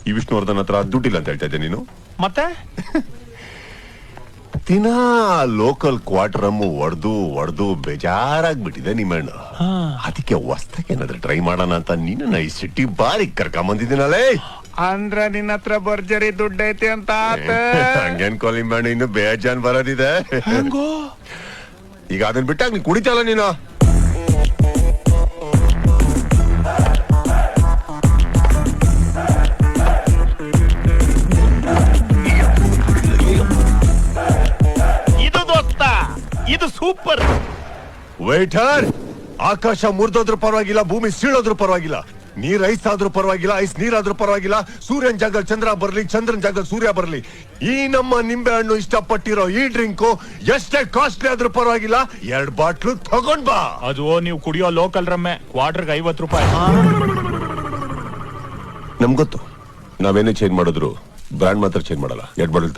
ಈ ವಿಷ್ಣುವರ್ಧನ್ ಹತ್ರ ದುಡ್ಡಿಲ್ಲ ಅಂತ ಹೇಳ್ತಾ ಇದ್ದೆ ನೀನು. ಮತ್ತೆ ದಿನ ಲೋಕಲ್ ಕ್ವಾರ್ಟರ್ ಹೊಡೆದು ಬೇಜಾರಾಗ್ಬಿಟ್ಟಿದೆ ನಿಮ್ಮಣ್ಣ. ಅದಕ್ಕೆ ಹೊಸ್ತಾಗ ಏನಾದ್ರು ಟ್ರೈ ಮಾಡೋಣ ಅಂತ ನಿನ್ನ ಈ ಸಿಟಿ ಬಾರಿ ಕರ್ಕೊಂಬಂದಿದ್ದೀನಲ್ಲೇ. ಅಂದ್ರ ನಿನ್ನ ಹತ್ರ ಭರ್ಜರಿ ದುಡ್ಡು ಐತಿ ಅಂತ ಹಂಗೇನ್ ನಿಮ್ಮಣ್ಣ ಇನ್ನು ಬೇಜಾನ್ ಬರೋದಿದೆ. ಈಗ ಅದನ್ನ ಬಿಟ್ಟಾಗ ನೀನ್ ಕುಡಿತಲ್ಲ ನೀನು. ಇದು ಸೂಪರ್. ವೇಟರ್, ಆಕಾಶ ಮುರಿದೋದ್ರೂ ಪರವಾಗಿಲ್ಲ, ಭೂಮಿ ಸೀಳೋದ್ರೂ ಪರವಾಗಿಲ್ಲ, ನೀರ್ ಐಸ್ ಆದ್ರೂ ಪರವಾಗಿಲ್ಲ, ಐಸ್ ನೀರಾದ್ರೂ ಪರವಾಗಿಲ್ಲ, ಸೂರ್ಯನ್ ಜಾಗ ಚಂದ್ರ ಬರ್ಲಿ, ಚಂದ್ರನ್ ಜಾಗ ಸೂರ್ಯ ಬರ್ಲಿ, ಈ ನಮ್ಮ ನಿಂಬೆ ಹಣ್ಣು ಇಷ್ಟಪಟ್ಟಿರೋ ಈ ಡ್ರಿಂಕು ಎಷ್ಟೇ ಕಾಸ್ಟ್ಲಿ ಆದ್ರೂ ಪರವಾಗಿಲ್ಲ, 2 ಬಾಟ್ಲು ತಗೊಂಡ್ ಬಾ. ಅದು ನೀವು ಕುಡಿಯೋ ಲೋಕಲ್ ರಮ್ಮೆ, ಕ್ವಾರ್ಟರ್ಗೆ 50 ರೂಪಾಯಿ. ನಮ್ಗೊತ್ತು, ನಾವೇನೇ ಚೇಂಜ್ ಮಾಡಿದ್ರು ಬ್ರ್ಯಾಂಡ್ ಮಾತ್ರ ಚೇಂಜ್ ಮಾಡಲ್ಲ. 2 ಬಾಟಲ್